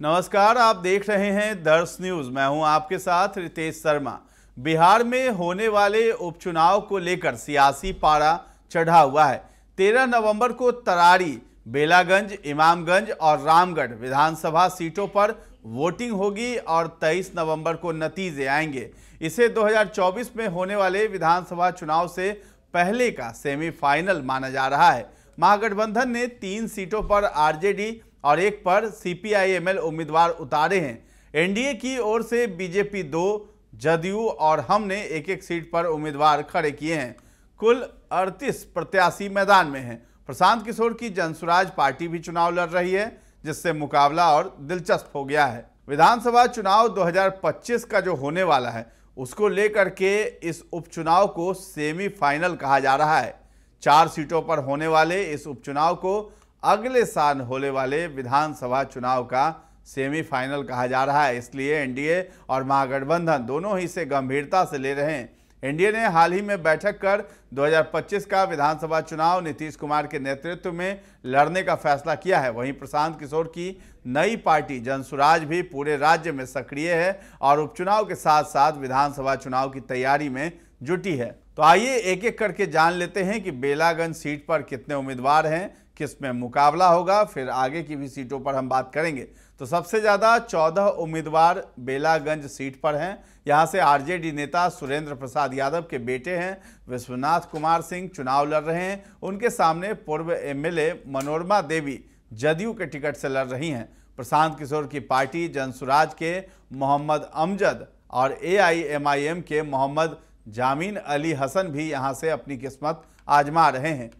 नमस्कार, आप देख रहे हैं दर्श न्यूज। मैं हूं आपके साथ रितेश शर्मा। बिहार में होने वाले उपचुनाव को लेकर सियासी पारा चढ़ा हुआ है। 13 नवंबर को तरारी, बेलागंज, इमामगंज और रामगढ़ विधानसभा सीटों पर वोटिंग होगी और 23 नवंबर को नतीजे आएंगे। इसे 2024 में होने वाले विधानसभा चुनाव से पहले का सेमीफाइनल माना जा रहा है। महागठबंधन ने 3 सीटों पर आरजेडी और 1 पर सीपीआई-एमएल उम्मीदवार उतारे हैं। एनडीए की ओर से बीजेपी 2, जदयू और हम ने 1-1 सीट पर उम्मीदवार खड़े किए हैं। कुल 38 प्रत्याशी मैदान में हैं। प्रशांत किशोर की जनसुराज पार्टी भी चुनाव लड़ रही है, जिससे मुकाबला और दिलचस्प हो गया है। विधानसभा चुनाव 2025 का जो होने वाला है, उसको लेकर के इस उपचुनाव को सेमीफाइनल कहा जा रहा है। 4 सीटों पर होने वाले इस उपचुनाव को अगले साल होने वाले विधानसभा चुनाव का सेमीफाइनल कहा जा रहा है। इसलिए एनडीए और महागठबंधन दोनों ही इसे गंभीरता से ले रहे हैं। एनडीए ने हाल ही में बैठक कर 2025 का विधानसभा चुनाव नीतीश कुमार के नेतृत्व में लड़ने का फैसला किया है। वहीं प्रशांत किशोर की नई पार्टी जनसुराज भी पूरे राज्य में सक्रिय है और उपचुनाव के साथ साथ विधानसभा चुनाव की तैयारी में जुटी है। तो आइए एक एक करके जान लेते हैं कि बेलागंज सीट पर कितने उम्मीदवार हैं, किसमें मुकाबला होगा, फिर आगे की भी सीटों पर हम बात करेंगे। तो सबसे ज़्यादा 14 उम्मीदवार बेलागंज सीट पर हैं। यहां से आरजेडी नेता सुरेंद्र प्रसाद यादव के बेटे हैं विश्वनाथ कुमार सिंह चुनाव लड़ रहे हैं। उनके सामने पूर्व एमएलए मनोरमा देवी जदयू के टिकट से लड़ रही हैं। प्रशांत किशोर की पार्टी जनसुराज के मोहम्मद अमजद और एआईएमआईएम के मोहम्मद जामीन अली हसन भी यहां से अपनी किस्मत आजमा रहे हैं।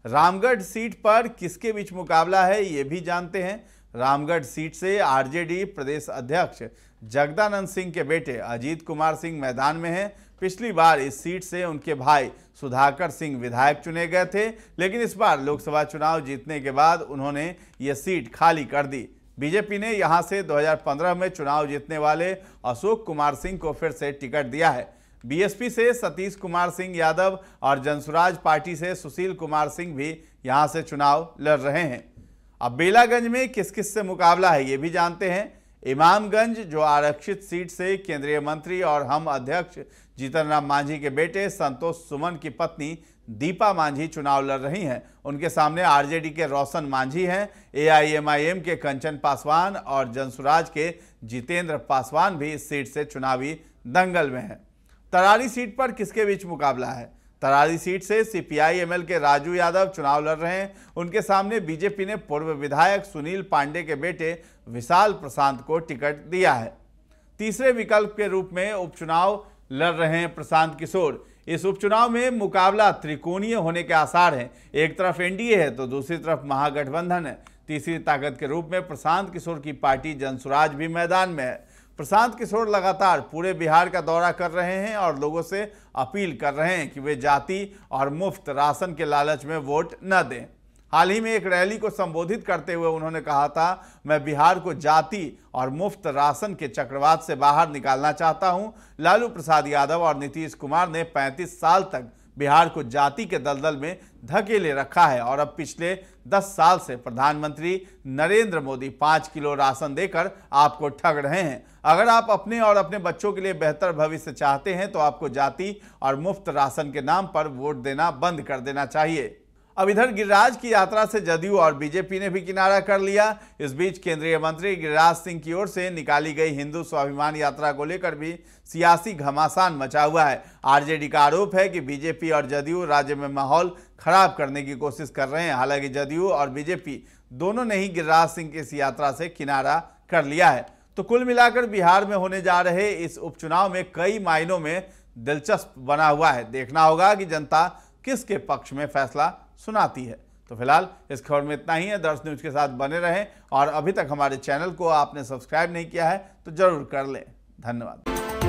रामगढ़ सीट पर किसके बीच मुकाबला है, ये भी जानते हैं। रामगढ़ सीट से आरजेडी प्रदेश अध्यक्ष जगदानंद सिंह के बेटे अजीत कुमार सिंह मैदान में हैं। पिछली बार इस सीट से उनके भाई सुधाकर सिंह विधायक चुने गए थे, लेकिन इस बार लोकसभा चुनाव जीतने के बाद उन्होंने ये सीट खाली कर दी। बीजेपी ने यहां से 2015 में चुनाव जीतने वाले अशोक कुमार सिंह को फिर से टिकट दिया है। बीएसपी से सतीश कुमार सिंह यादव और जनसुराज पार्टी से सुशील कुमार सिंह भी यहां से चुनाव लड़ रहे हैं। अब बेलागंज में किस किस से मुकाबला है, ये भी जानते हैं। इमामगंज जो आरक्षित सीट से केंद्रीय मंत्री और हम अध्यक्ष जीतन राम मांझी के बेटे संतोष सुमन की पत्नी दीपा मांझी चुनाव लड़ रही हैं। उनके सामने आरजेडी के रोशन मांझी हैं। एआईएमआईएम के कंचन पासवान और जनसुराज के जितेंद्र पासवान भी इस सीट से चुनावी दंगल में हैं। तरारी सीट पर किसके बीच मुकाबला है? तरारी सीट से सीपीआई-एमएल के राजू यादव चुनाव लड़ रहे हैं। उनके सामने बीजेपी ने पूर्व विधायक सुनील पांडे के बेटे विशाल प्रशांत को टिकट दिया है। तीसरे विकल्प के रूप में उपचुनाव लड़ रहे हैं प्रशांत किशोर। इस उपचुनाव में मुकाबला त्रिकोणीय होने के आसार हैं। एक तरफ एनडीए है तो दूसरी तरफ महागठबंधन है। तीसरी ताकत के रूप में प्रशांत किशोर की पार्टी जनसुराज भी मैदान में है। प्रशांत किशोर लगातार पूरे बिहार का दौरा कर रहे हैं और लोगों से अपील कर रहे हैं कि वे जाति और मुफ्त राशन के लालच में वोट न दें। हाल ही में एक रैली को संबोधित करते हुए उन्होंने कहा था, मैं बिहार को जाति और मुफ्त राशन के चक्रवात से बाहर निकालना चाहता हूं। लालू प्रसाद यादव और नीतीश कुमार ने 35 साल तक बिहार को जाति के दलदल में धकेले रखा है और अब पिछले 10 साल से प्रधानमंत्री नरेंद्र मोदी 5 किलो राशन देकर आपको ठग रहे हैं। अगर आप अपने और अपने बच्चों के लिए बेहतर भविष्य चाहते हैं तो आपको जाति और मुफ्त राशन के नाम पर वोट देना बंद कर देना चाहिए। अब इधर गिरिराज की यात्रा से जदयू और बीजेपी ने भी किनारा कर लिया। इस बीच केंद्रीय मंत्री गिरिराज सिंह की ओर से निकाली गई हिंदू स्वाभिमान यात्रा को लेकर भी सियासी घमासान मचा हुआ है। आरजेडी का आरोप है कि बीजेपी और जदयू राज्य में माहौल खराब करने की कोशिश कर रहे हैं। हालांकि जदयू और बीजेपी दोनों ने ही गिरिराज सिंह की इस यात्रा से किनारा कर लिया है। तो कुल मिलाकर बिहार में होने जा रहे इस उपचुनाव में कई मायनों में दिलचस्प बना हुआ है। देखना होगा कि जनता किसके पक्ष में फैसला सुनाती है। तो फिलहाल इस खबर में इतना ही है। दर्श न्यूज के साथ बने रहें और अभी तक हमारे चैनल को आपने सब्सक्राइब नहीं किया है तो जरूर कर लें। धन्यवाद।